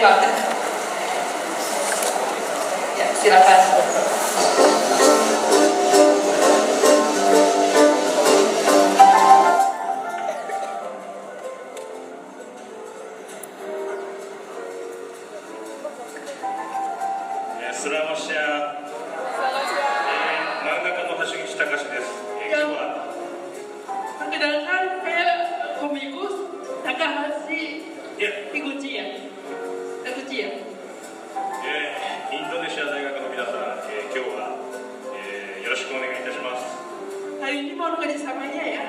banget. Ya, silakan. Perkenalkan, saya komikus Takahashi Higuchi ya. Higuchi ya. インドネシア大学の皆さん、今日は、よろしくお願いいたします。 Hari ini mohon kerjasamanya ya.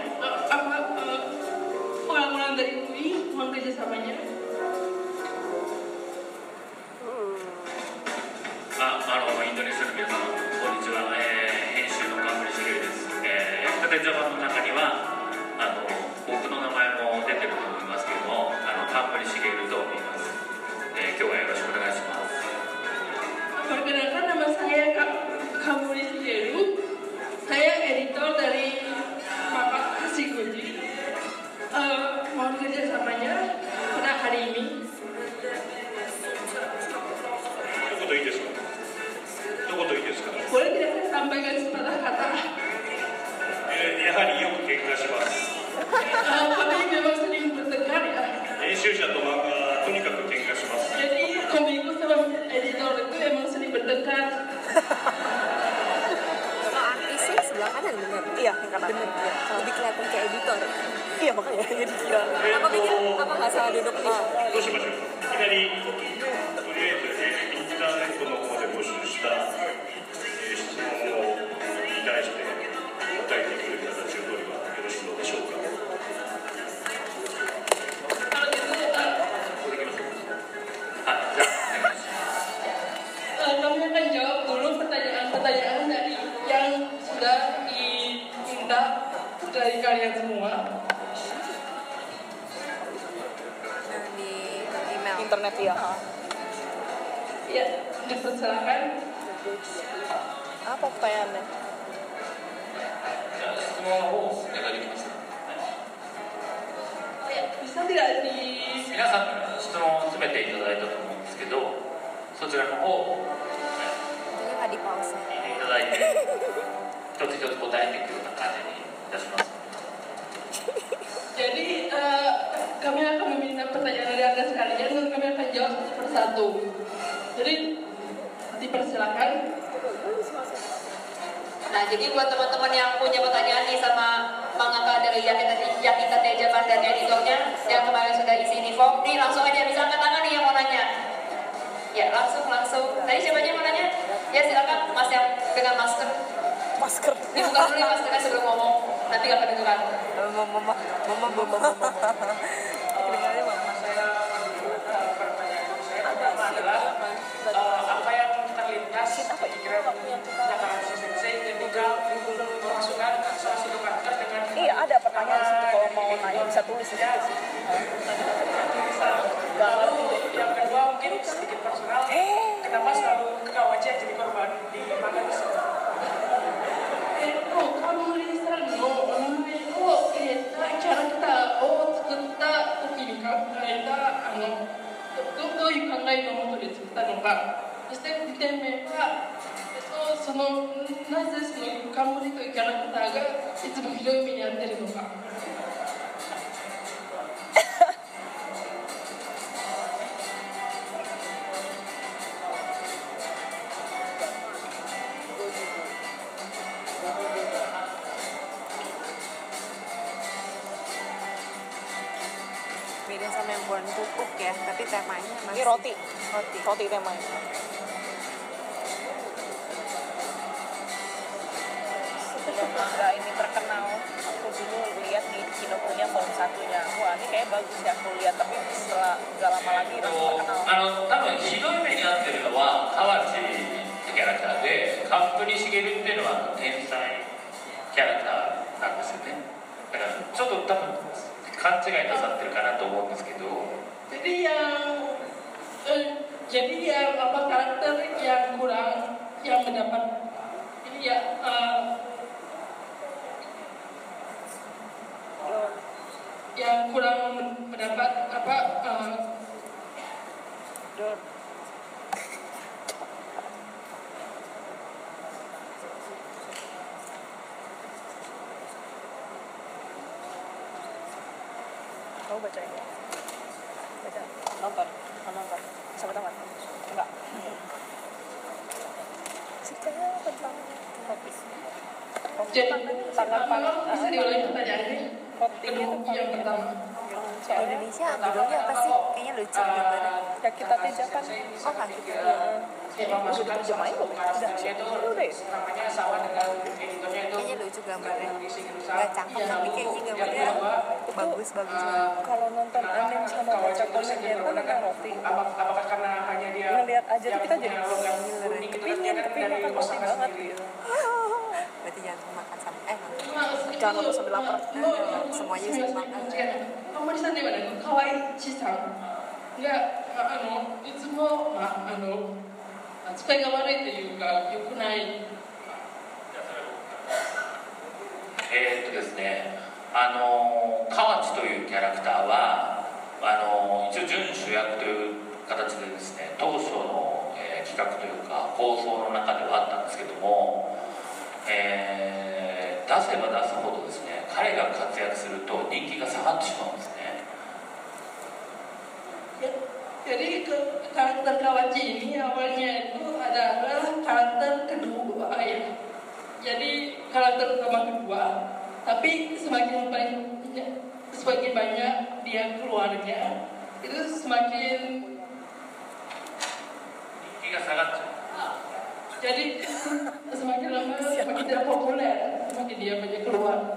Orang-orang dari UI mohon kerjasamanya. インドネシアの皆さん、こんにちは。編集の冠茂です。立て座の中には僕の名前も出てると思いますけれども、冠茂と言います。今日はよろしくお願いします。 Perkenalkan, nama saya Kamuri Shigeru. Saya editor dari Maka Hashiguchi. Mohon kerjasamanya pada hari ini. 一言いいですか？一言いいですか？ Boleh tidak saya sampaikan sepatah kata? やはりよく喧嘩します。 Kami memang sering bertengkar ya. 編集者と漫画はとにかく喧嘩します。 Jadi komikus sama editor itu emang sering bertengkar. Kalau artisnya sebelah kanan bener. Iya, yang kanan. Bener, ya. Lebih kelihatan kayak editor. Iya, makanya jadi dia. Apa pikir apa nggak salah duduk nih? どうしましょう。いきなりとりあえずインターネットの方で募集した質問に対して答えてくれる形を取ればよろしいのでしょうか。 Kalau gitu, これできますか？じゃあお願いします。 kami akan jawab dulu pertanyaan-pertanyaan dari yang sudah diminta dari kalian semua. Di email. Internet ya. Ya, dipersilakan. Apa pertanyaannya? じゃあ質問の方お願いできますか？ Ya, bisa tidak di 皆さんから質問を詰めていただいたと思うんですけど、そちらの方を Ini nggak di pause. 聞いていただいて一つ一つ答えていくような感じにいたします。 Jadi kami akan meminta pertanyaan dari Anda sekalian dan kami akan jawab satu persatu. Jadi dipersilakan. Nah, jadi buat teman-teman yang punya pertanyaan nih sama mangaka dari Yakita Tejaman dan editornya yang kemarin sudah isi di form, nih langsung aja bisa angkat tangan nih yang mau nanya. Ya, langsung. Tadi siapa aja yang mau nanya? Ya, silakan Mas yang dengan masker. Masker. Dibuka dulu ya maskernya sebelum ngomong. Nanti gak kedengeran. Mama. Kedengarannya mama. Apa yang terlintas pikiran Takahashi Sensei ketika memasukkan salah satu karakter dengan Iya, ada pertanyaan di situ, kalau mau nanya bisa tulis di situ sih. lalu yang kedua mungkin sedikit personal, kenapa selalu Kawachi yang jadi korban di manga ini? カモリさんのお名前を入れたキャラクターを作った時に考えたどういう考えのもとで作ったのか、そして2点目は、なぜそのカモリというキャラクターがいつもひどい目に遭っているのか。 Beda sama yang bulan pupuk ya, tapi temanya masih Ini roti. Roti temanya. Sebelum manga ini terkenal, aku dulu lihat di Kinokuniya volume 1-nya. Wah, ini kayak bagus ya aku lihat, tapi setelah gak lama lagi langsung terkenal. 多分ひどい目に遭ってるのは河内ってキャラクターで、カンプリシゲルっていうのは天才キャラクターなんですよね。だからちょっと多分勘違いなさってるかなと思うんですけど。 Jadi yang karakter yang kurang yang mendapat ini ya yang kurang mendapat Dor. Kamu baca ini? Baca. Nonton. Sampai tamat? Enggak. Secara tentang topik. Jadi, Tanggapan bisa diulangi pertanyaannya? Kedua yang pertama. Kalau Indonesia judulnya apa sih? Kayaknya lucu gambarnya. Ya kita tejakan. Oh kan gitu. Udah terjemahin belum? Udah. Udah ya? namanya sama dengan editornya itu Kayaknya lucu gambarnya. Gak cakep Iya, tapi kayaknya gambarnya bagus banget. Kalau nonton anime sama baca komiknya itu kan roti. apakah karena hanya dia Ngeliat aja tuh kita jadi unik gitu kan, dia kan kepingin dari makan roti osaka banget sendiri. gitu. Berarti jangan makan sampai Jangan nonton sambil lapar. semuanya bisa makan. あんまりさんではない可愛いちさんがいつも扱いが悪いというか良くないですね、河内というキャラクターは一応準主役という形でですね、当初の、企画というか構想の中ではあったんですけども、出せば出すほどですね、彼が活躍すると人気が下がってしまうんですね。 jadi karakter Kawachi ini awalnya itu adalah karakter kedua ya. Jadi karakter utama kedua, tapi semakin banyak dia keluarnya, itu semakin jadi semakin lama semakin tidak populer, semakin dia banyak keluar.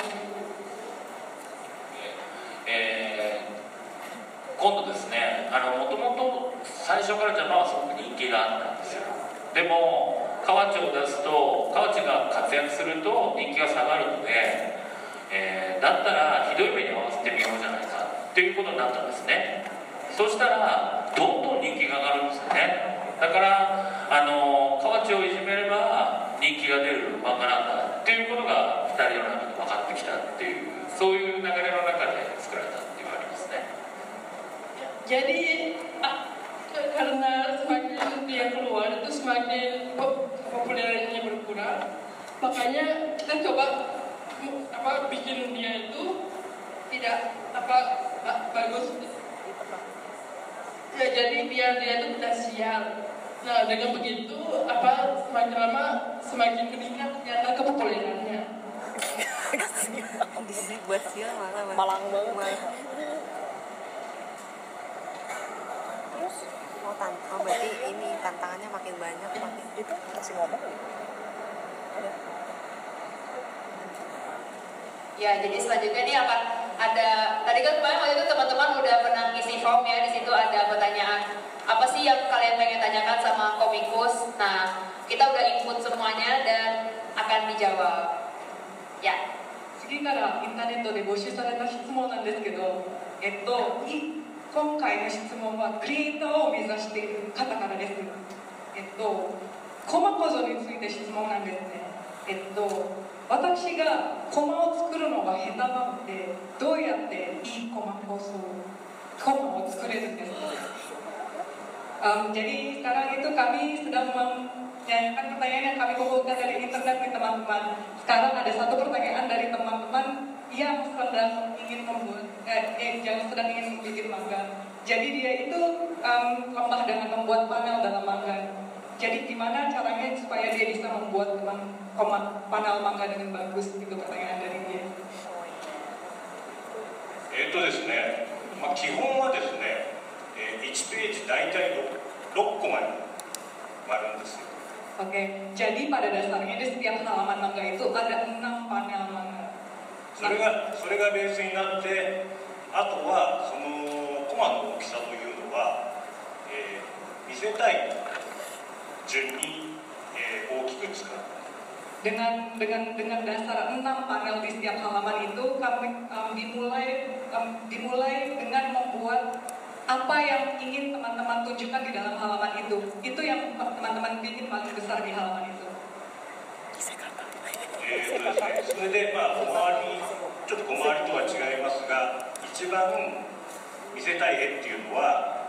今度ですね、もともと最初からジャパンはすごく人気があったんですよ。でも河内を出すと、河内が活躍すると人気が下がるので、だったらひどい目に遭わせてみようじゃないかっていうことになったんですね。そしたらどんどん人気が上がるんですよね。だから河内をいじめれば人気が出る漫画なんだっていうことが2人の中で分かってきたっていう、そういう流れの中で作られたっていうのがありますね。 Jadi karena semakin dia keluar itu semakin populernya berkurang, makanya kita coba bikin dia itu tidak bagus. Ya, jadi biar dia itu tidak sial. Nah dengan begitu semakin lama semakin meningkat karena kepopulerannya. Buat sial malah Malang banget. Oh berarti ini tantangannya makin banyak makin Itu masih ngomong. Ya, jadi selanjutnya ini akan ada, tadi kan kemarin waktu itu teman-teman udah pernah ngisi form ya, di situ ada pertanyaan apa sih yang kalian pengen tanyakan sama komikus. Nah, kita udah input semuanya dan akan dijawab. Ya. 次からインターネットで募集された質問なんですけど、今回の質問はクリエイターを目指している方からです。コマ構造について質問なんですね。私がコマを作るのが下手なので、どうやっていいコマを作れるんですか? Jadi sekarang itu kami sedang menanyakan pertanyaan yang kami kumpulkan dari internet nih teman-teman. Sekarang ada satu pertanyaan dari teman-teman yang sedang ingin bikin manga. Jadi dia itu lemah dengan membuat panel dalam manga. Jadi gimana caranya supaya dia bisa membuat panel manga dengan bagus? Itu pertanyaan dari dia. ですね、基本はですね、1ページ大体 6コマに割るんですよ。 Oke, jadi pada dasarnya di setiap halaman manga itu ada 6 panel manga. それがベースになって、あとはそのコマの大きさというのは、見せたい順に、大きく使う。 Dengan dasar 6 panel di setiap halaman itu kami dimulai dengan membuat apa yang ingin teman-teman tunjukkan di dalam halaman itu. Itu yang teman-teman ingin paling besar di halaman itu. ですね、それでちょっと小回りとは違いますが、一番見せたい絵っていうのは、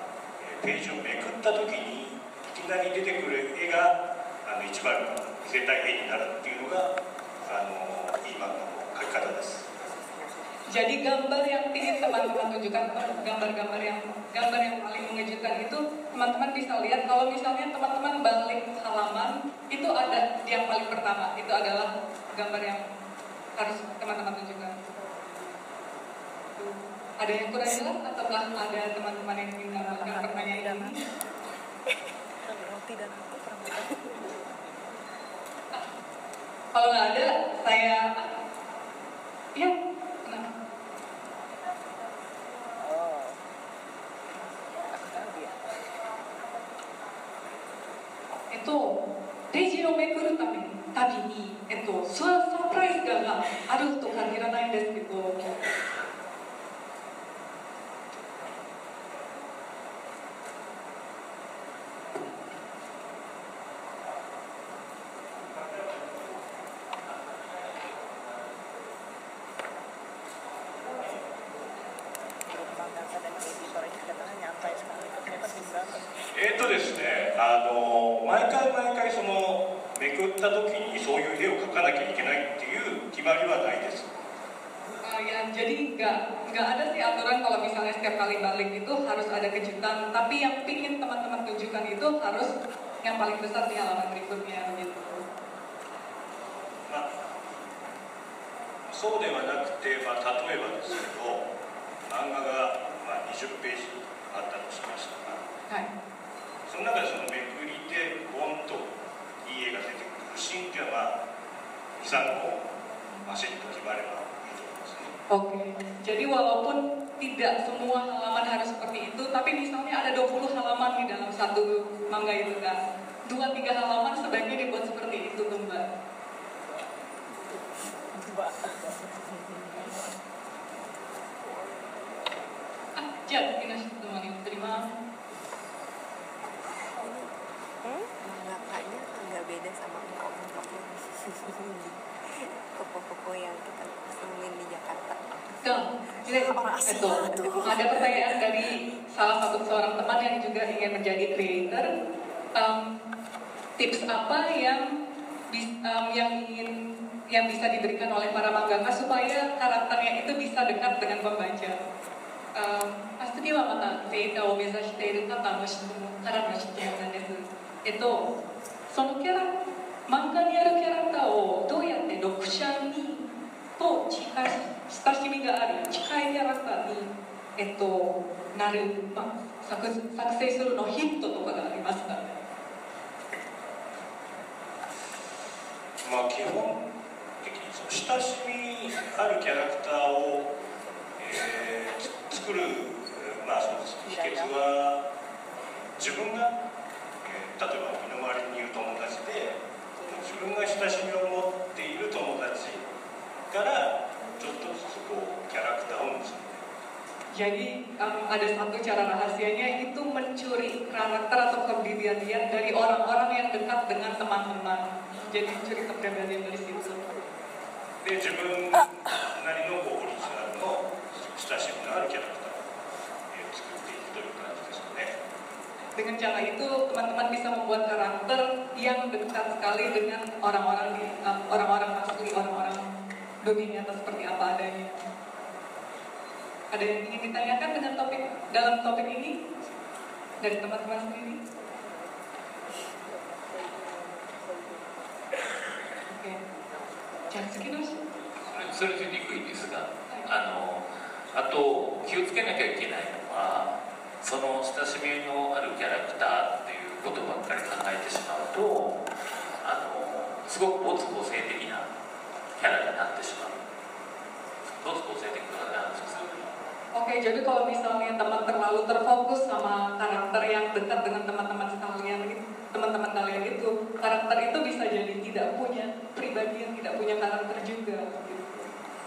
ページをめくった時にいきなり出てくる絵が一番見せたい絵になるっていうのがいい漫画の描き方です。Jadi gambar yang ingin teman-teman tunjukkan, gambar yang paling mengejutkan itu teman-teman bisa lihat kalau misalnya teman-teman balik halaman itu ada yang paling pertama, itu adalah gambar yang harus teman-teman tunjukkan. Ada yang kurang jelas ataukah ada teman-teman yang ingin menambahkan pertanyaan ini? Kalau nggak ada, saya ya. ページをめくるたびに、サプライズがあると限らないんですけど、ですね、毎回そのめくった時にそういう絵を描かなきゃいけないっていう決まりはないです。Ya, jadi nggak ada sih aturan kalau misalnya setiap kali balik itu harus ada kejutan, tapi yang pingin teman-teman tunjukkan itu harus yang paling besar di halaman berikutnya gitu. そうではなくて、例えばですけど、漫画が20ページあったとしましたが、はい、その中でそのめくりでボンといい絵が出てくるシーンっていうのは2、3個バシッと決まればいいと思いますね。Oke, jadi walaupun tidak semua halaman harus seperti itu, tapi misalnya ada 20 halaman di dalam satu manga itu kan, 2-3 halaman sebaiknya dibuat seperti itu tuh Mbak. Jadi teman-teman terima. Mangakanya agak beda sama toko-toko yang kita temuin di Jakarta. Ada pertanyaan dari salah satu seorang teman yang juga ingin menjadi creator. Tips apa yang bisa diberikan oleh para mangaka supaya karakternya itu bisa dekat dengan pembaca? 次はまたクリエイターを目指している方の質問からの質問なんです。その漫画にあるキャラクターをどうやって読者にと親しみがある近いキャラクターに、なる、作成するのヒントとかがありますか？基本的に親しみあるキャラクターを、作る、秘訣は自分が、例えば身の回りにいる友達で自分が親しみを持っている友達からちょっとずつキャラクターを結んで。Jadi ada satu cara rahasianya itu mencuri karakter atau kepribadian dari orang-orang yang dekat dengan teman-teman. Jadi mencuri kepribadian dari situ. で自分なりのオリジナルの親しみのあるキャラクターを作っていくという感じですね。Dengan cara itu teman-teman bisa membuat karakter yang dekat sekali dengan orang-orang asli, orang-orang dunia atau seperti apa adanya. Ada yang ingin ditanyakan dengan dalam topik ini dari teman-teman sendiri? Oke,じゃあ次のそれでにくいんですが、あと気をつけなきゃいけないのは、その親しみのあるキャラクターっていうことばっかり考えてしまうと、すごく没個性的なキャラになってしまう。没個性的なキャラになってしまう。Oke, jadi kalau misalnya teman terlalu terfokus sama karakter yang dekat dengan teman-teman kalian itu, karakter itu bisa jadi tidak punya pribadi yang tidak punya karakter juga. Gitu.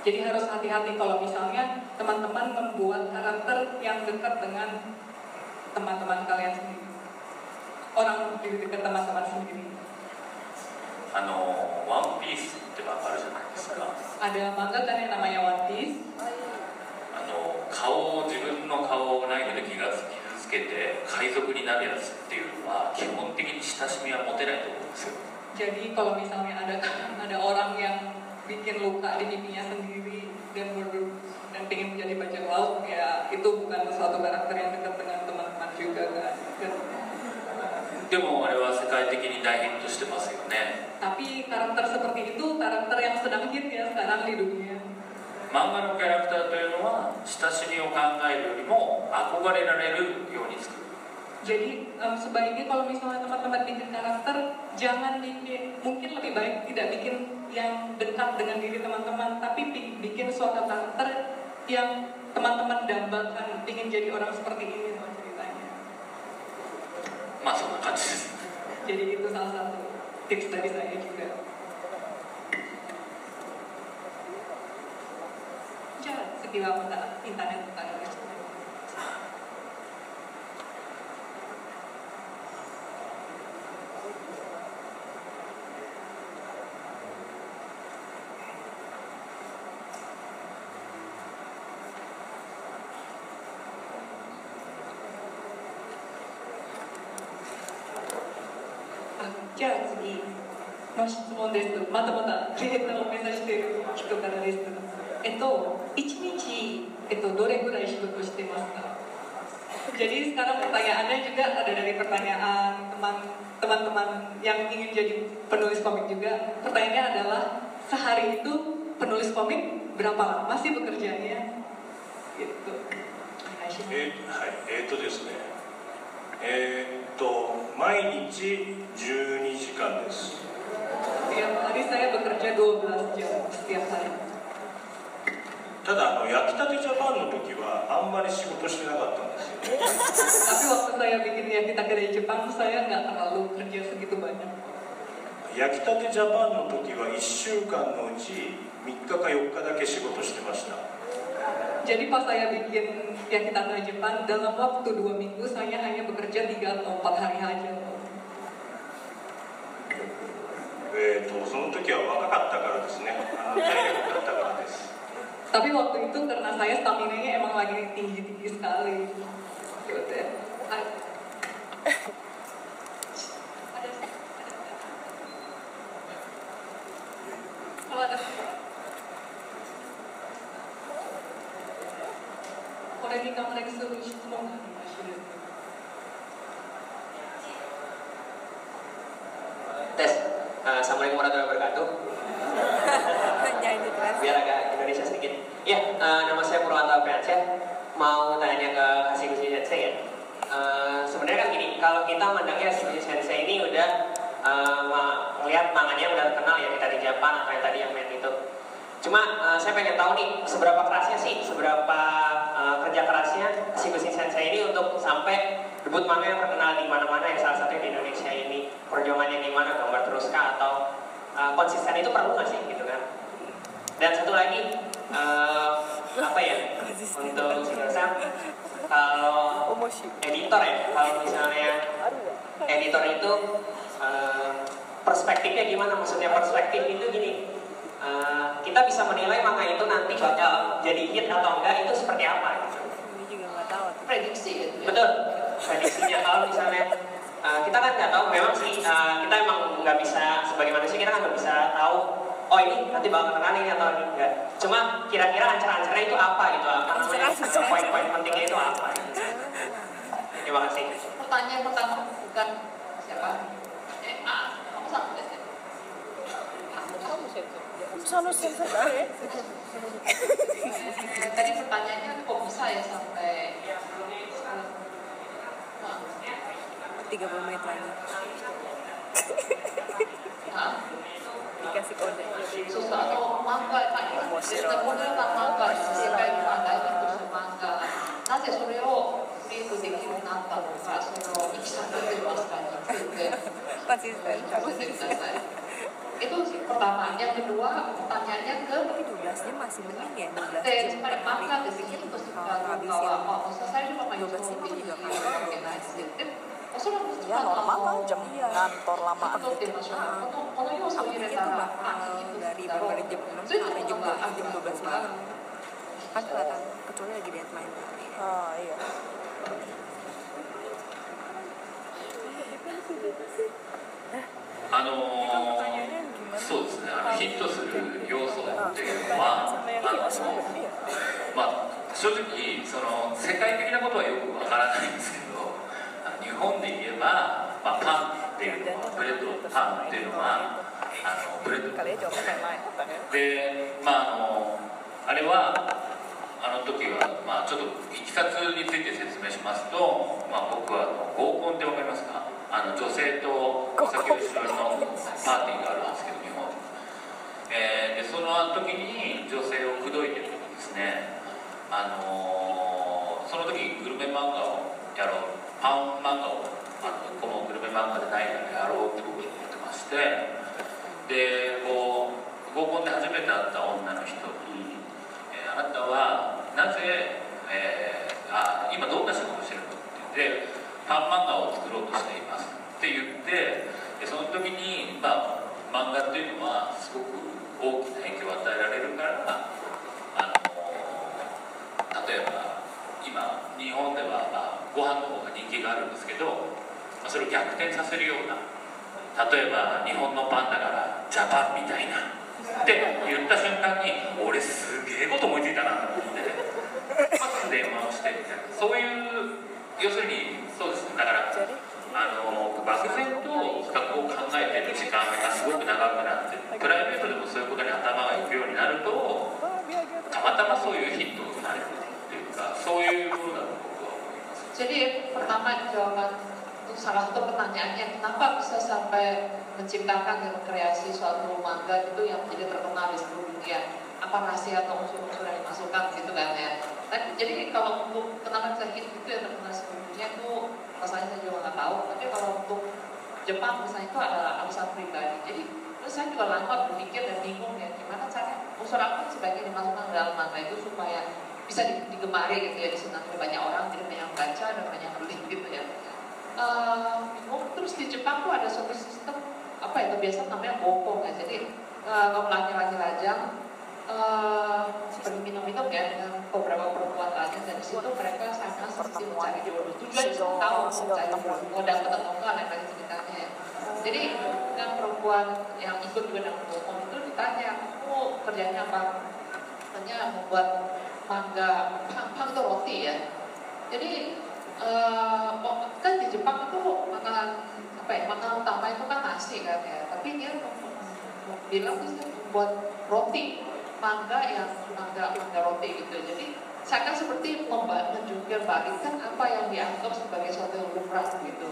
Jadi harus hati-hati kalau misalnya teman-teman membuat karakter yang dekat dengan teman-teman kalian sendiri, orang di dekat teman-teman sendiri. One Piece って漫画あるじゃないですか。Ada manga kan yang namanya One Piece. 自分の顔をないので傷つけけて海賊になるやつっていうのは基本的に親しみは持てないと思うんですよ。 Jadi kalau misalnya ada orang yang bikin luka di pipinya sendiri dan pengen menjadi bajak laut, ya itu bukan suatu karakter yang dekat dengan teman-teman juga kan. でもあれは世界的に大ヒットしてますよね。 Tapi karakter seperti itu karakter yang sedang hit ya sekarang di dunia. 漫画のキャラクターというのは親しみを考えるよりも憧れられるように作る。 Jadi sebaiknya kalau misalnya teman-teman bikin karakter, jangan bikin, mungkin lebih baik tidak bikin yang dekat dengan diri teman-teman, tapi bikin suatu karakter yang teman-teman dambakan, ingin jadi orang seperti ini loh ceritanya. まあそんな感じです。 Jadi itu salah satu tips dari saya juga. Ya, sekilas internet bukanじゃあ次の質問です。またまたクリエイターを目指している人からです。1日、どれぐらい仕事してますか? Jadi sekarang pertanyaannya juga ada dari pertanyaan teman-teman yang ingin jadi penulis komik juga. Pertanyaannya adalah sehari itu penulis komik berapa lama sih bekerjanya? Gitu. ですね。毎日12時間です。 Setiap hari saya bekerja 12 jam setiap hari. ただ焼きたてジャパンの時はあんまり仕事してなかったんですよ。 Tapi waktu saya bikin Yakita dari Jepang, saya nggak terlalu kerja segitu banyak. 焼きたてジャパンの時は1週間のうち3日か4日だけ仕事してました。 Jadi pas saya bikin Yakita dari Jepang, dalam waktu 2 minggu saya hanya bekerja 3 atau 4 hari aja. その時は若かったからですね。体力だったからです。 Tapi waktu itu karena saya stamina-nya emang lagi tinggi-tinggi sekali. Gitu ya. Kalau adaこれに関連する質問がありまして。 Tes, Assalamualaikum warahmatullahi wabarakatuh. Biar agak Indonesia sedikit. Ya, nama saya Purwanto Apriansyah. Mau tanya ke Hashiguchi Sensei ya. Sebenarnya kan gini, kalau kita mandangnya Hashiguchi Sensei ini udah melihat manganya udah terkenal ya, kita di Jepang atau yang tadi yang main itu. Cuma saya pengen tahu nih, seberapa kerasnya sih, seberapa kerja kerasnya Hashiguchi Sensei ini untuk sampai debut manga yang terkenal di mana-mana ya, salah satunya di Indonesia ini. Perjuangannya gimana, gambar terus kah, atau konsisten itu perlu nggak sih gitu kan? Dan satu lagi apa ya, untuk Shigeru-san, kalau editor ya, kalau misalnya editor itu perspektifnya gimana? Maksudnya perspektif itu gini, kita bisa menilai manga itu nanti bakal jadi hit atau enggak itu seperti apa gitu. Ini juga nggak tahu. Prediksi gitu. Betul, prediksinya kalau misalnya kita kan nggak tahu, memang sih kita emang nggak bisa, sebagai manusia kita kan nggak bisa tahu oh ini nanti bakal terkenal ini atau ini enggak. Cuma kira-kira ancer-ancernya itu apa gitu, apa namanya, poin-poin pentingnya itu apa gitu. Terima kasih. Pertanyaan pertama bukan siapa? Kamu satu deh. Tadi pertanyaannya kok bisa ya sampai 30 menit lagi. Dikasih kode. susah atau manga kan kita model tentang manga sebagai manga itu semangka. Nantiそれをリードできるようになったのか、その行き先ってますかについて Konsisten. itu sih pertama. Yang kedua pertanyaannya ke Tapi 12 jam masih mending ya, 12 でつ jam. まり漫画でできるとするかどうかは、最初から言っておいていただけないですけど、でもおそらく Ya normal jam kantor lama とってみましょう。この要素を入れたら、 dari beberapa jam 6 sampai jam 12 malam. Kan kelihatan, kecuali lagi deadline. Oh iya. そうですね、ヒットする要素っていうのは、正直その世界的なことはよくわからないんですけど、日本で言えば、パンっていうのはブレッドパンっていうのはブレッドで、あれはあの時は、ちょっといきさつについて説明しますと、僕は合コンってわかりますか？女性とお酒を一緒のパーティーがあるんですけど、日本でその時に女性を口説いてる時ですね、その時グルメ漫画をやろう、パン漫画をこのグルメ漫画でないからやろうって僕に思ってまして、で合コンで初めて会った女の人に、あなたはなぜ、今どんな仕事をしてるのって言って、パン漫画を作ろうとしていますって言って、でその時に、漫画っていうのはすごく大きな影響を与えられるから、例えば今日本では、ご飯の方が人気があるんですけど、それを逆転させるような、例えば日本のパンだからジャパンみたいなって言った瞬間に、俺すげえこと思いついたなと思って電話をしてみたいな、そういう要するにそうですね、だから漠然と企画を考えてる時間がすごく長くなって、プライベートでもそういうことに頭がいくようになると、たまたまそういうヒットになれるっていうか、そういうものだと僕は思います。Jadi pertama jawaban untuk salah satu pertanyaannya, kenapa bisa sampai menciptakan dan kreasi suatu manga itu yang menjadi terkenal di seluruh dunia? Apa rahasia atau unsur-unsur yang dimasukkan gitu kan ya? Jadi kalau untuk kenapa bisa hit itu yang terkenal seluruh dunia itu rasanya saya juga nggak tahu. Tapi kalau untuk Jepang misalnya itu adalah alasan pribadi. Jadi terus saya juga lama berpikir dan bingung ya, gimana caranya unsur apa sebaiknya dimasukkan dalam manga itu supaya bisa digemari gitu ya, disenangi oleh banyak orang, jadi banyak baca dan banyak beli gitu ya. Bingung. Terus di Jepang tuh ada suatu sistem apa itu biasa namanya bokong ya. Jadi kalau laki-laki lajang pergi minum-minum ya dengan beberapa perempuan lain, dan di situ mereka sangat seperti mencari jodoh. Tujuannya tahu mencari jodoh, mau dapat atau enggak, lain lagi ceritanya ya. Jadi dengan perempuan yang ikut juga dalam bokong itu ditanya, kamu kerjanya apa? Katanya membuat manga, pang itu roti ya. Jadi kan di Jepang itu makanan apa ya, makanan utama itu kan nasi kan ya, tapi dia bilang bisa membuat roti, manga yang manga roti gitu. Jadi seakan seperti menjungkir balikan apa yang dianggap sebagai suatu yang lumrah gitu.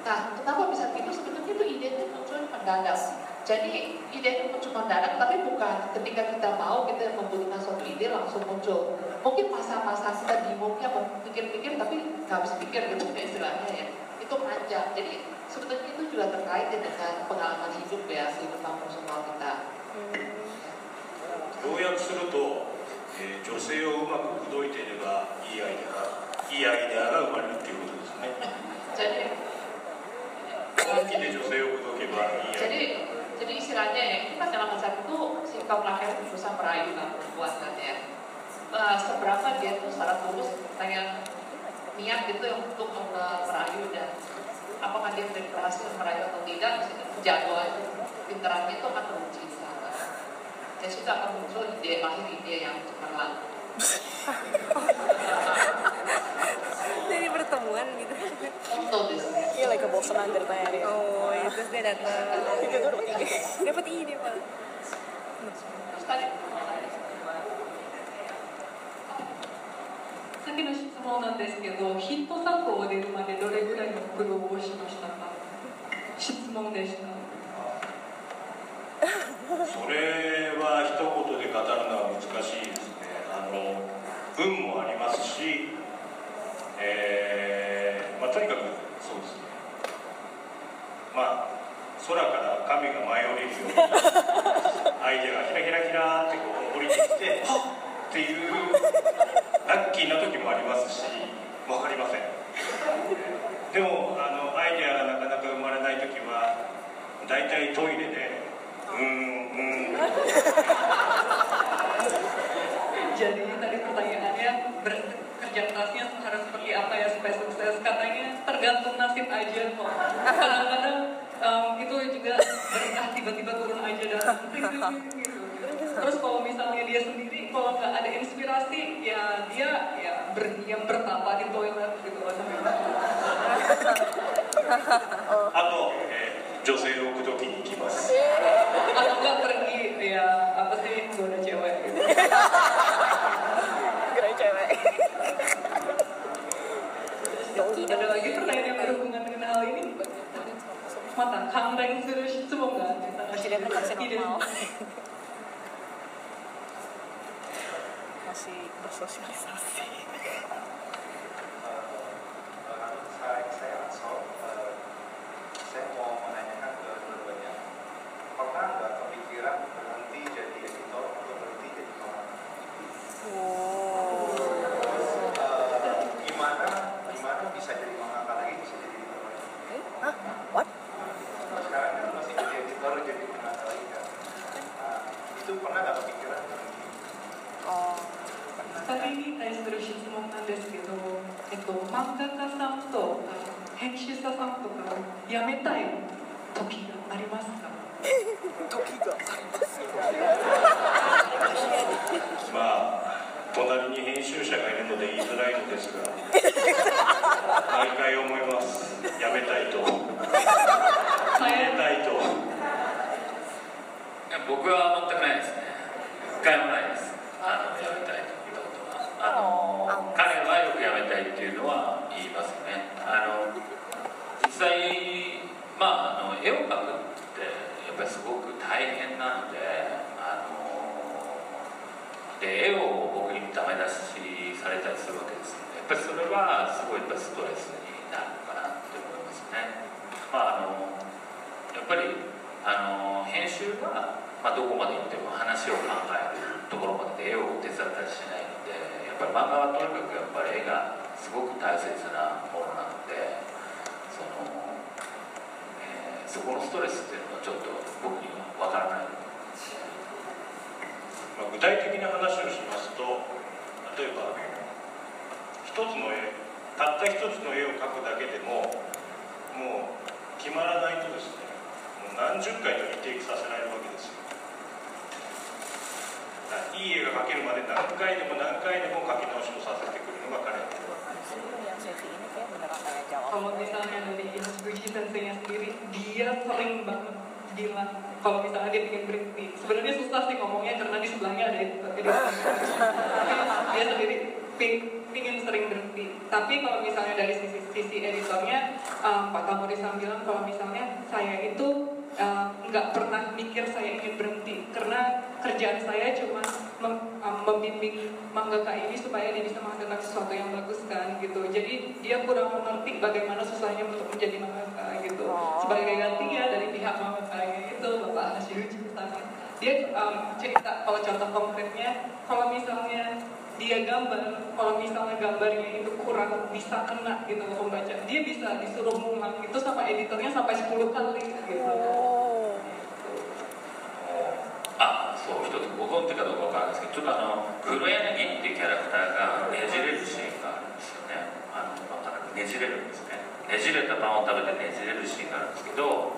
Nah, kenapa bisa gitu? Sebenarnya itu idenya muncul mendadak. Jadi ide itu muncul mendadak, tapi bukan ketika kita mau kita membutuhkan suatu ide langsung muncul. Mungkin masa-masa kita bingungnya pikir-pikir tapi nggak bisa pikir gitu istilahnya ya. Itu panjang. Jadi sebetulnya itu juga terkait dengan pengalaman hidup ya, kehidupan personal kita. 要約すると、女性をうまく口説いていればいいアイデアが生まれるっていうことですね。本気で女性を口説けばいいアイデア。Jadi istilahnya ya, kita dalam masa itu si kaum laki-laki berusaha merayu kaum perempuan kan ya. Seberapa dia tuh secara tulus kayak niat gitu untuk merayu, dan apakah dia berhasil merayu atau tidak, jadwal pinterannya itu akan teruji di sana. Dan situ akan muncul ide yang cemerlang. Dari pertemuan gitu. Untuk iya, lagi kebosanan ceritanya dia. Oh, ya, terus dia datang. Dapat ide malah. Terus tadi さっきの質問なんですけど、ヒット作を出るまでどれぐらいの苦労をしましたか？質問でした。それは一言で語るのは難しいですね。運もありますし、とにかくそうですね。空から神が舞い降りるようにアイデアがキラキラキラってこう降りてきて、はっっていうラッキーな時もありますし、分かりません。でもアイデアがなかなか生まれない時はだいたいトイレでJadi tadi pertanyaannya kerja kerasnya harus seperti apa ya supaya sukses? Katanya tergantung nasib aja kok. kadang-kadang itu juga berkah tiba-tiba turun aja dan gitu. Terus kalau misalnya dia sendiri kalau nggak ada inspirasi ya dia ya berdiam bertapa di toilet gitu sampai あと、女性を口説きに行きます。 atau nggak pergi ya apa sih goda cewek gitu. Gerai cewek. Ada lagi pertanyaan yang berhubungan dengan hal ini? Mata kandang suruh semoga Presiden masih normal. Masih bersosialisasi. Saya langsung, saya mau menanyakan ke dua-duanya, pernah nggak kepikiran berhenti jadi editor atau berhenti jadi pengarang? Gimana bisa jadi mangaka lagi, bisa jadi editor lagi? What? Sekarang kan masih jadi editor, jadi mangaka lagi kan? Itu pernah nggak kepikiran berhenti? それに対する質問なんですけど、漫画家さんと編集者さんとか辞めたい時がありますか？まあ隣に編集者がいるので言いづらいのですが、毎回思います。やめたいと。やめたいと。僕は全くないですね。一回もないです。やめたいと言ったことは。彼はよくやめたいっていうのは言いますね。実際、絵を描くってやっぱりすごく大変なので、絵を僕にダメ出しされたりするわけですので、やっぱりそれはすごいやっぱりストレスになるのかなって思いますね。やっぱり編集は、どこまで行っても話を考えるところまでで絵を手伝ったりしないので、やっぱり漫画はとにかくやっぱり絵がすごく大切なものなので、そこのストレスっていうのはちょっと僕には分からない。具体的な話をしますと、例えば一つの絵、たった一つの絵を描くだけでももう決まらないとですね、もう何十回とリテイクさせられるわけですよ。いい絵が描けるまで何回でも何回でも描き直しをさせてくるのが彼の。 Kalau misalnya dari Yasushi Sensei-nya sendiri, dia sering banget bilang kalau misalnya dia ingin berhenti. Sebenarnya susah sih ngomongnya karena di sebelahnya ada editor. Dia sendiri pingin sering berhenti. Tapi kalau misalnya dari sisi editornya, Pak Tamori-san bilang kalau misalnya saya itu nggak pernah mikir saya ingin berhenti karena kerjaan saya cuma membimbing mangaka ini supaya dia bisa menghasilkan sesuatu yang bagus kan gitu. Jadi dia kurang mengerti bagaimana susahnya untuk menjadi mangaka gitu. Sebagai gantinya dari pihak mangakanya itu Bapak Hashiuchi Kusama, dia cerita kalau contoh konkretnya, kalau misalnya dia gambar, kalau misalnya gambarnya itu kurang bisa kena gitu ke pembaca, dia bisa disuruh ngulang itu sama editornya sampai 10 kali gitu. そう、一つご存知かどうかわからないですけど、ちょっと黒柳っていうキャラクターがねじれるシーンがあるんですよね。ねじれるんですね。ねじれたパンを食べてねじれるシーンがあるんですけど、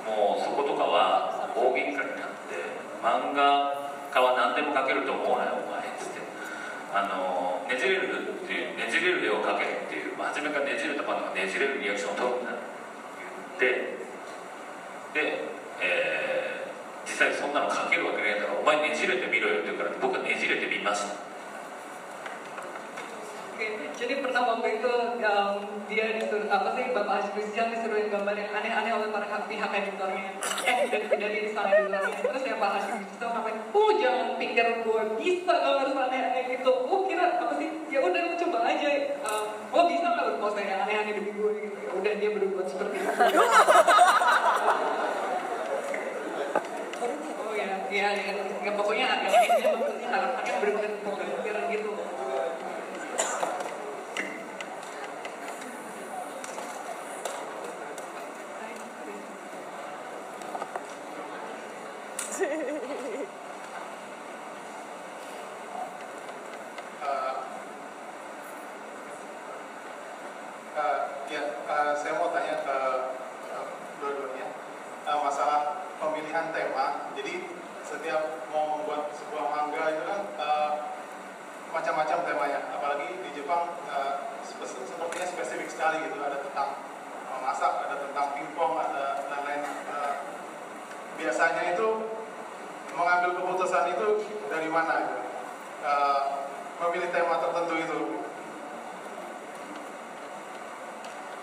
もうそことかは大喧嘩になって、漫画家は何でも描けると思うなよお前っつって、ねじれるっていうねじれる絵を描けっていう、初めからねじれたパンがねじれるリアクションを取るんだって言ってで、実際そんなの書けるわけないだろ、お前ねじれてみろよって言うから僕はねじれてみました。 Jadi pernah waktu itu dia disuruh apa sih Bapak Hashiuchi disuruh gambar yang aneh-aneh oleh para pihak editornya, dari desain editornya. Terus ya Pak Hashiuchi itu ngapain? Jangan pikir gue bisa gambar aneh-aneh gitu. Kira apa sih? Ya udah lu coba aja. Bisa nggak lu pose yang aneh-aneh demi gue gitu? Ya udah dia berbuat seperti itu. Ya pokoknya dia maksudnya harapannya benar-benar pemikiran gitu. Saya mau tanya ke Jadi setiap mau membuat sebuah manga itu kan macam-macam temanya. Apalagi di Jepang sepertinya spesifik sekali gitu. Ada tentang masak, ada tentang pingpong, ada lain-lain. Biasanya itu mengambil keputusan itu dari mana? Gitu. Memilih tema tertentu itu.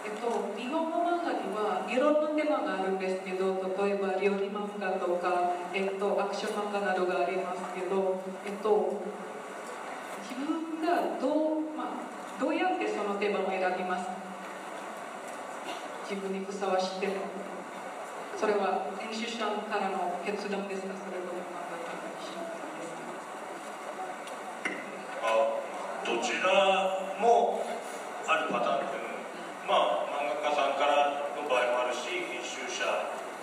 日本の漫画にはいろんなテーマがあるんですけど、例えば料理漫画とか、アクション漫画などがありますけど、自分がどうやってそのテーマを選びますか？自分にふさわしいテーマ。それは編集者からの決断ですか？それとも漫画家の決断ですか？どちらもあるパターンっていうのは、漫画家さんからの場合もあるし、編集者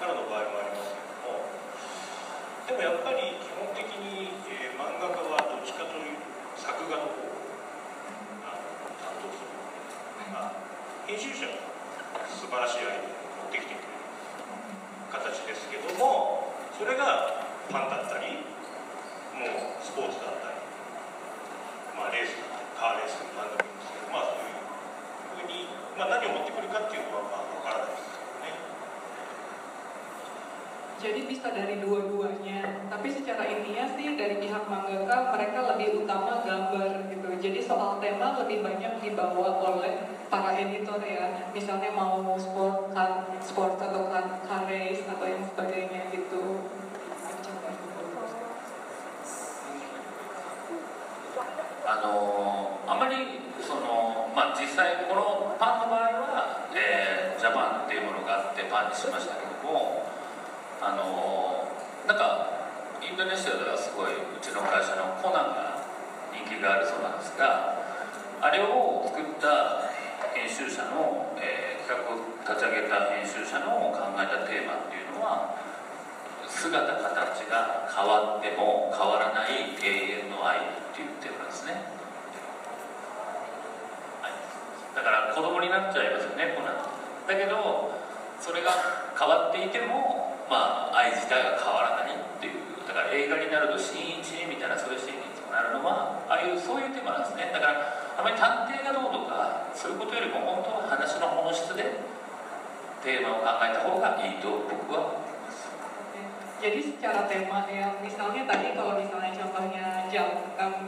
からの場合もありますけども、でもやっぱり基本的に、漫画家はどっちかというと作画の方を担当する。編集者は素晴らしいアイデアを持ってきてくれる形ですけども、それがファンだったり、もうスポーツだったり、レースだったり、カーレースでも何でもいいんですけど、そういうふうに、何を持ってくるかっていうのは分からないですけどね。 Jadi bisa dari dua-duanya, tapi secara intinya sih dari pihak mangaka mereka lebih utama gambar gitu. Jadi soal tema lebih banyak dibawa oleh para editor ya. Misalnya mau sport atau car race atau yang sebagainya gitu. あまり実際このパンの場合は、ジャパンっていうものがあってパンにしましたけども、なんかインドネシアではすごいうちの会社のコナンが人気があるそうなんですが、あれを作った編集者の、企画を立ち上げた編集者の考えたテーマっていうのは、姿形が変わっても変わらない永遠の愛っていうテーマなんですね。だから子供になっちゃいますよね、コナン。だけどそれが変わっていても、愛自体が変わらないっていう。だから映画になると新一みたいなそういうシーンになるのはそういうテーマなんですね。だからあまり探偵がどうとかそういうことよりも本当は話の本質でテーマを考えた方がいいと僕は思います。 Jadi secara tema ya, misalnya tadi kalau misalnya contohnya yang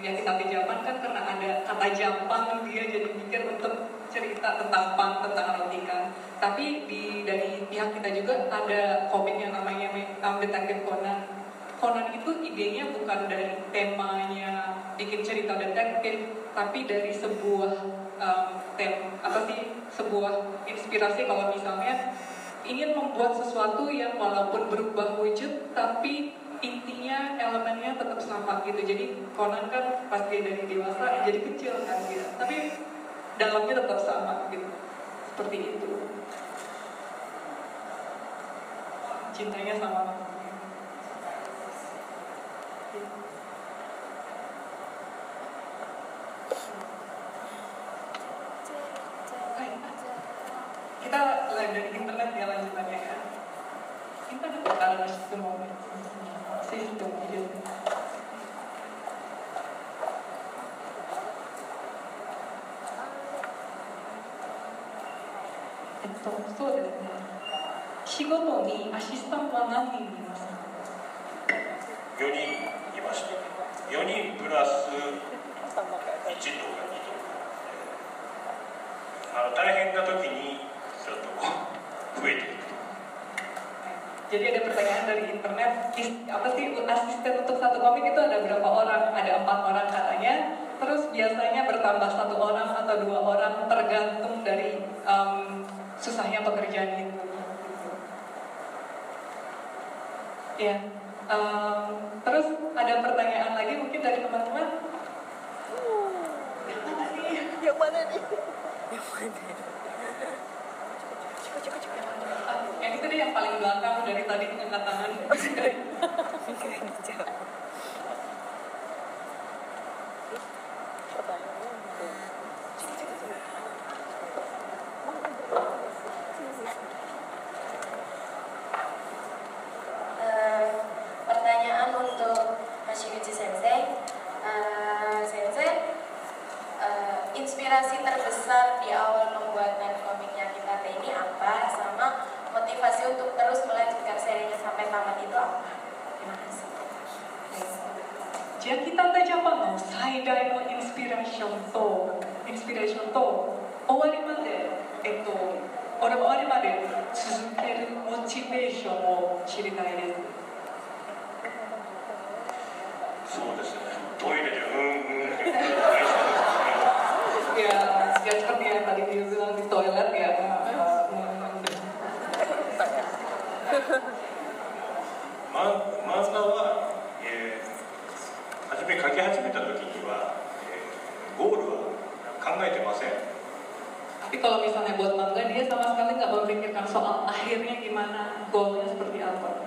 kita di Japan kan karena ada kata Jepang dia jadi mikir untuk cerita tentang pang, tentang erotika. Tapi dari pihak kita juga ada komik yang namanya Detektif Conan. Conan itu idenya bukan dari temanya bikin cerita detektif, tapi dari sebuah sebuah inspirasi kalau misalnya ingin membuat sesuatu yang walaupun berubah wujud tapi intinya elemennya tetap sama gitu. Jadi Conan kan pas dia dari dewasa jadi kecil kan gitu, tapi dalamnya tetap sama gitu. Seperti itu. Cintanya sama. Kita dari internet ya lanjutannya ya. Internet akan sistem gitu. そうですね。仕事にアシスタントは何人いますか？4人いました。4人プラス1とか2とか。大変な時にちょっと増えていく。Jadi ada pertanyaan dari internet, apa sih asisten untuk satu komik itu ada berapa orang? Ada 4 orang katanya. Terus biasanya bertambah 1 orang atau 2 orang tergantung dari susahnya pekerjaan itu. Ya. Terus ada pertanyaan lagi mungkin dari teman-teman. Yang mana nih? Yang mana nih? Yang itu deh yang paling belakang dari tadi mengangkat tangan. inspirasi terbesar di awal pembuatan komiknya kita ini apa, sama motivasi untuk terus melanjutkan serinya sampai tamat itu apa? Terima kasih. じゃあ北田ジャパンの最大のインスピレーションと終わりまで終わりまで続けるモチベーションを知りたいです。そうですね。トイレでya seperti yang tadi dia bilang di toilet ya. Manga は、初め書き始めた時には、ゴールは考えてません。 Tapi kalau misalnya buat manga, dia sama sekali nggak memikirkan soal akhirnya gimana, goalnya seperti apa.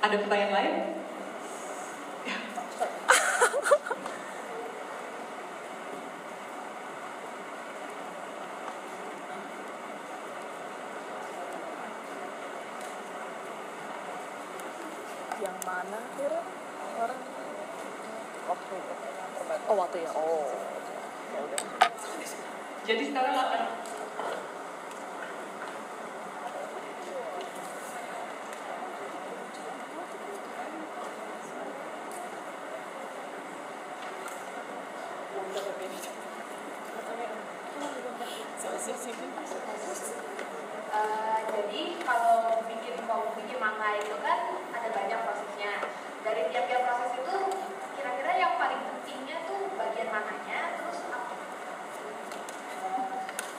Ada pertanyaan lain? Yang mana kira orang? Waktu Oh waktu ya. Oh. Jadi sekarang akan Jadi kalau mau bikin manga itu kan ada banyak prosesnya. Dari tiap-tiap proses itu kira-kira yang paling pentingnya tuh bagian mananya, terus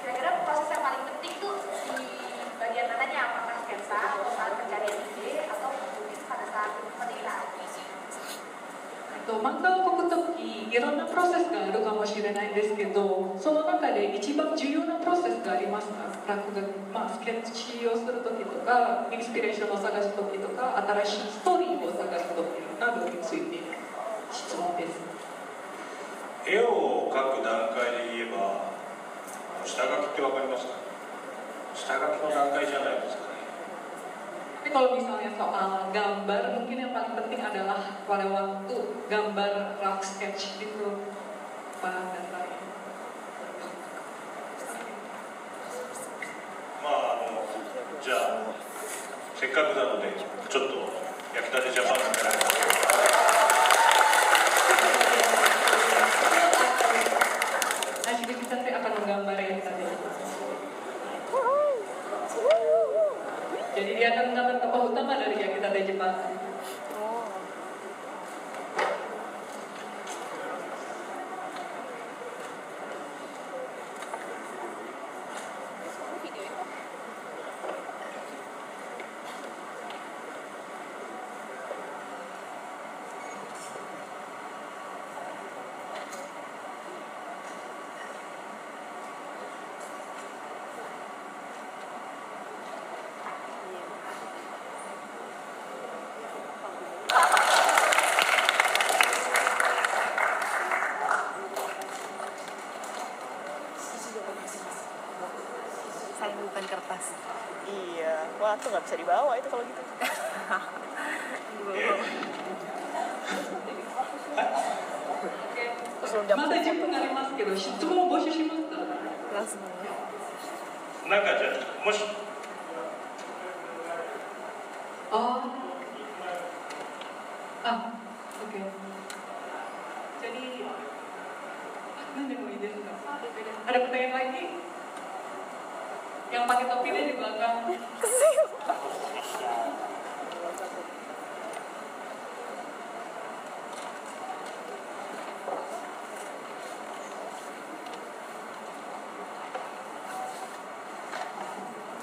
kira-kira proses yang paling penting tuh di bagian mananya, apakah sketsa atau saat pencarian ide atau mungkin pada saat penilaian. 漫画を描くときいろんなプロセスがあるかもしれないんですけど、その中で一番重要なプロセスがありますか？落書き、スケッチをするときとか、インスピレーションを探すときとか、新しいストーリーを探すときなどについて質問です。絵を描く段階で言えば、下書きってわかりますか？下書きの段階じゃないですかね。 Tapi kalau misalnya soal gambar, mungkin yang paling penting adalah pada waktu gambar rough sketch itu, Pak Data. じゃあせっかくなのでちょっと焼きたてジャパンから。Ashiki Sasri akan menggambar yang tadi. Jadi dia akan menggambar tokoh utama dari yang kita dari Jepang. Bukan kertas. Iya, wah tuh nggak bisa dibawa itu kalau gitu. Mata Jepang arimasu kedo, shitsumon boshu shimasu ka? Langsung. なんかじゃあもし oke. Jadi, ada pertanyaan lagi? Yang pakai topi dia di belakang.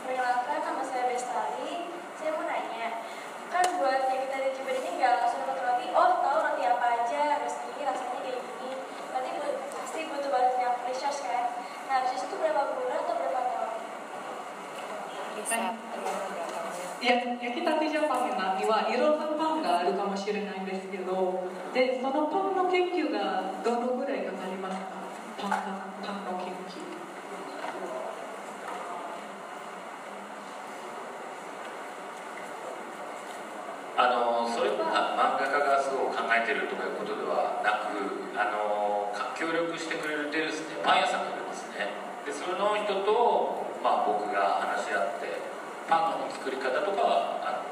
Perkenalkan, nama saya Bestari. Saya mau nanya, kan buat yang kita di Jepang ini nggak langsung dapat roti. Oh, tahu roti apa aja, harus ini rasanya kayak gini. Nanti pasti butuh banget yang research kan. Nah, research itu berapa bulan atau berapa tahun? いや、焼きたてジャパンにはいろんなパンがあるかもしれないんですけど、で、そのパンの研究がどのぐらいかかりますか？パンの研究。それは漫画家がすごく考えているとかいうことではなく、協力してくれてるですね、パン屋さんがいるんですね。でその人と、僕が話し合ってパンの作り方とかは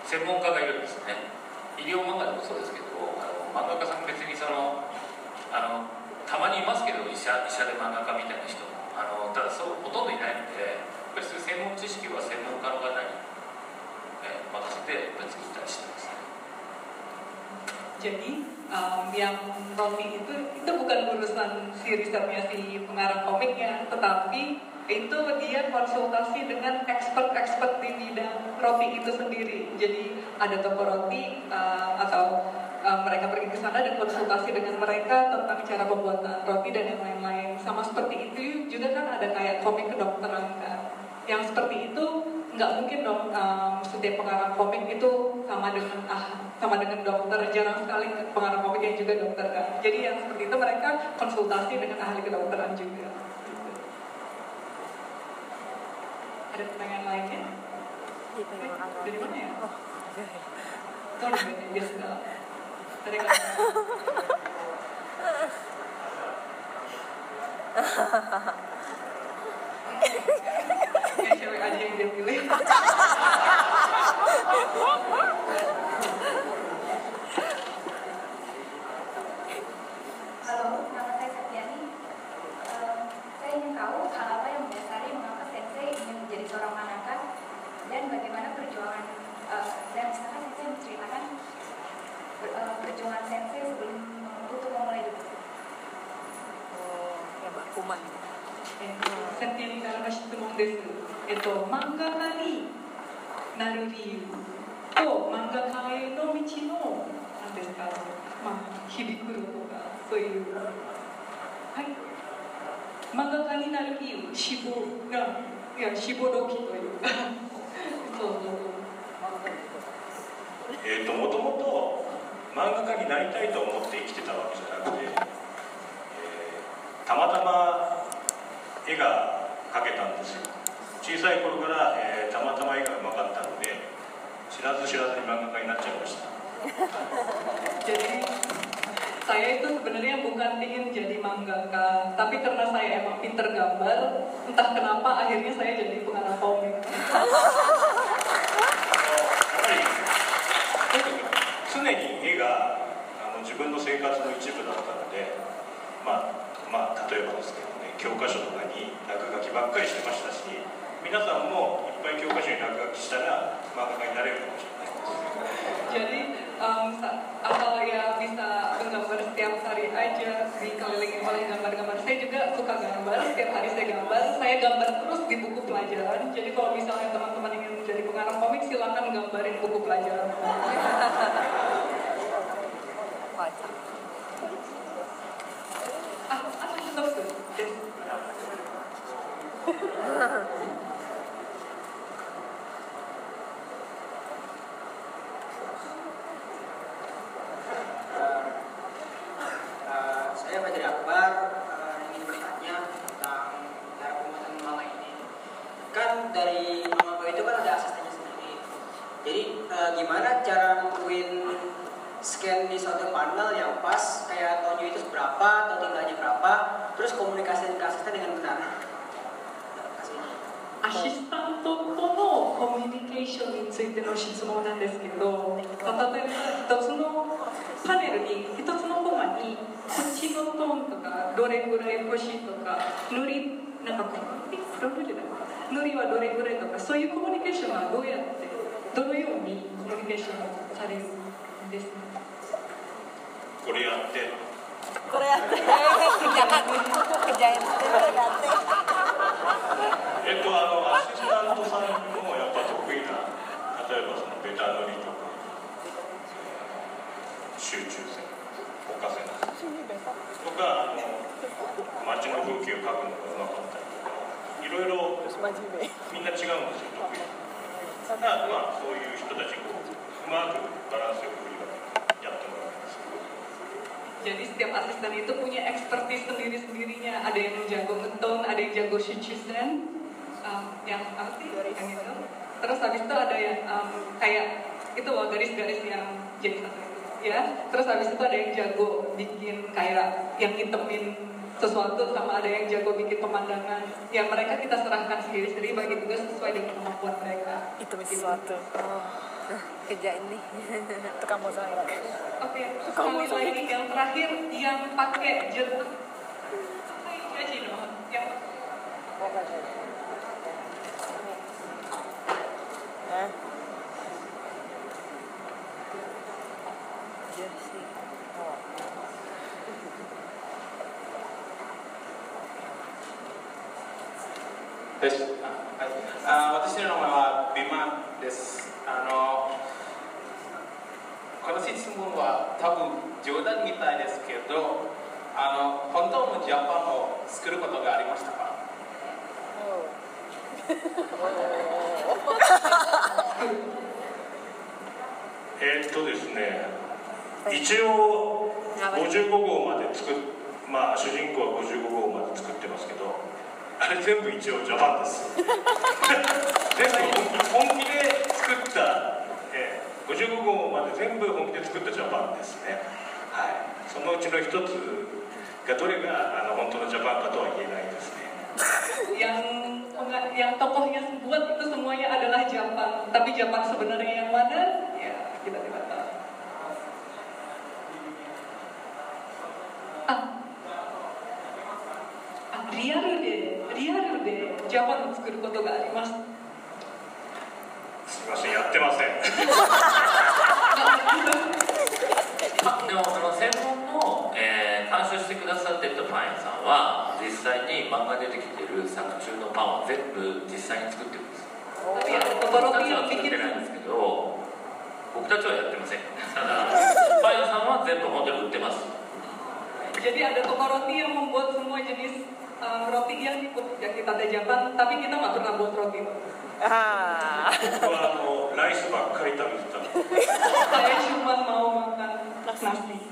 専門家がいるんですね。医療漫画でもそうですけど、漫画家さん別にたまにいますけど、医者で漫画家みたいな人もただほとんどいないので、やっぱりそういう専門知識は専門家の方に、任せて作ったりしてますね。Jadi yang Romi itu bukan urusan si risetnya si pengarang komiknya, tetapi itu dia konsultasi dengan expert di bidang roti itu sendiri. Jadi ada toko roti atau mereka pergi ke sana dan konsultasi dengan mereka tentang cara pembuatan roti dan yang lain-lain. Sama seperti itu juga kan ada kayak komik kedokteran kan. Yang seperti itu nggak mungkin dong setiap pengarang komik itu sama dengan dokter. Jarang sekali pengarang komik yang juga dokter kan. Jadi yang seperti itu mereka konsultasi dengan ahli kedokteran juga. Ada pertanyaan lainnya? Dari mana ya? Tolong dia sudah. Dari kan? Ya cewek aja yang dia pilih. Halo, nama saya Septiani. Saya ingin tahu hal apa yang mendasari mengapa Sensei ingin menjadi seorang mangaka dan bagaimana perjuangan dan misalkan Sensei menceritakan perjuangan Sensei sebelum untuk memulai buku. Ya Mbak Kuman. 設定にからの質問です。漫画家になる理由と漫画家への道の何ですか、響くとかそういう、はい、漫画家になる理由、志望動機というかそうもともと漫画家になりたいと思って生きてたわけじゃなくて、たまたま絵が描けたんですよ。小さい頃から、たまたま絵がうまかったので、知らず知らずに漫画家になっちゃいました。Jadi saya itu sebenarnya bukan ingin jadi mangaka, tapi karena saya emang pinter gambar, entah kenapa akhirnya saya jadi pengarang komik. 常に絵が自分の生活の一部だったので、例えばですけどね、教科書とかに落書きばっかりしてましたし、皆さんもいっぱい教科書に落書きしたら漫画家になれるかもしれないです。Jadi asal ya bisa menggambar setiap hari aja, dikelilingi oleh gambar-gambar. Saya juga suka gambar, setiap hari saya gambar terus di buku pelajaran. Jadi kalau misalnya teman-teman ingin menjadi pengarang komik, silakan gambarin buku pelajaran. Saya Fajar Akbar ingin bertanya tentang cara pembuatan manga ini. Kan dari manga itu kan ada asistennya sendiri. Jadi gimana cara nentuin scan di suatu panel yang pas, kayak tonyo itu berapa atau tindanya berapa, terus komunikasi ke asisten dengan benar. アシスタントとのコミュニケーションについての質問なんですけど、例えば一つのパネルに一つのコマに口のトーンとかどれぐらい欲しいとか塗りはどれぐらいとか、そういうコミュニケーションはどのようにコミュニケーションされるんですか？これやってkerjainアシスタントさんもやっぱ得意な、例えばそのベタ塗りとか集中線、置かせないとか、街の風景を描くのがうまかったりとか、いろいろみんな違うんですよ、得意。ただそういう人たちにうまくバランスよくやってもらうんですよ。Jadi setiap asisten itu punya expertise sendiri-sendirinya. Ada yang jago ngetone, ada yang jago shichusen, yang apa sih? Yang itu. Terus habis itu ada yang kayak itu loh garis-garis yang jadi satu itu. ya. Terus habis itu ada yang jago bikin kayak yang ngitemin sesuatu, sama ada yang jago bikin pemandangan. Ya mereka kita serahkan sendiri-sendiri, bagi tugas sesuai dengan kemampuan mereka. Itu sesuatu. Kerjain nih. Tukang mozaik. Oke, sekali lagi yang terakhir yang pakai jeruk. Yang jersey. です。私の名前はビマです。この質問は多分冗談みたいですけど、本当のジャパンを作ることがありましたか？ですね、一応55号までまあ主人公は55号まで作ってますけど、あれ全部一応ジャパンです。全部本気で作った、55号まで全部本気で作ったジャパンですね。はい。そのうちの一つがどれが本当のジャパンかとは言えないですね。yang tokohnya buat itu semuanya adalah Jepang, tapi Jepang sebenarnya yang mana? Ya, kita tidak tahu. Riaru de Jepangを作ることがあります。すみません、やってません。でもその専門の、監修してくださってたパン屋さんは実際に漫画出てきてる作中のパンを全部実際に作ってるんです。僕たちは作ってないんですけど、僕たちはやってません。ただパン屋さんは全部本当に売ってます。Jadi ada toko roti yang membuat semua jenis roti yang kita teh Jepang, tapi kita nggak pernah buat roti. 僕はライスばっかり食べてた。Saya cuma mau makan nasi.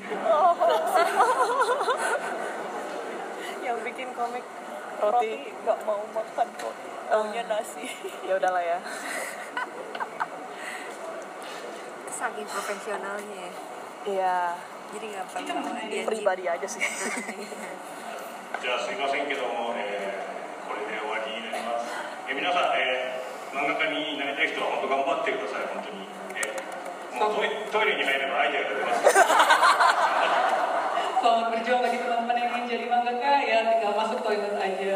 Yang bikin komik roti nggak mau makan kok, maunya nasi. Ya udahlah ya. Saking profesionalnya ya. Iya. Jadi nggak pernah dia pribadi aja sih. じゃあすいませんけども、これで終わりになります。皆さん、漫画家になりたい人は本当頑張ってください。本当に、もうトイレに入ればアイデアが出ます。Selamat berjuang bagi teman-teman yang ingin jadi mangaka, ya tinggal masuk toilet aja.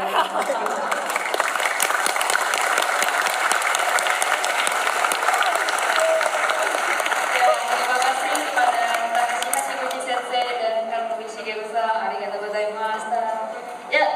Terima kasih kepada Takashi Hashiguchi Sensei dan Kanunobu Shigeusa. Arigatou gozaimashita. Ya,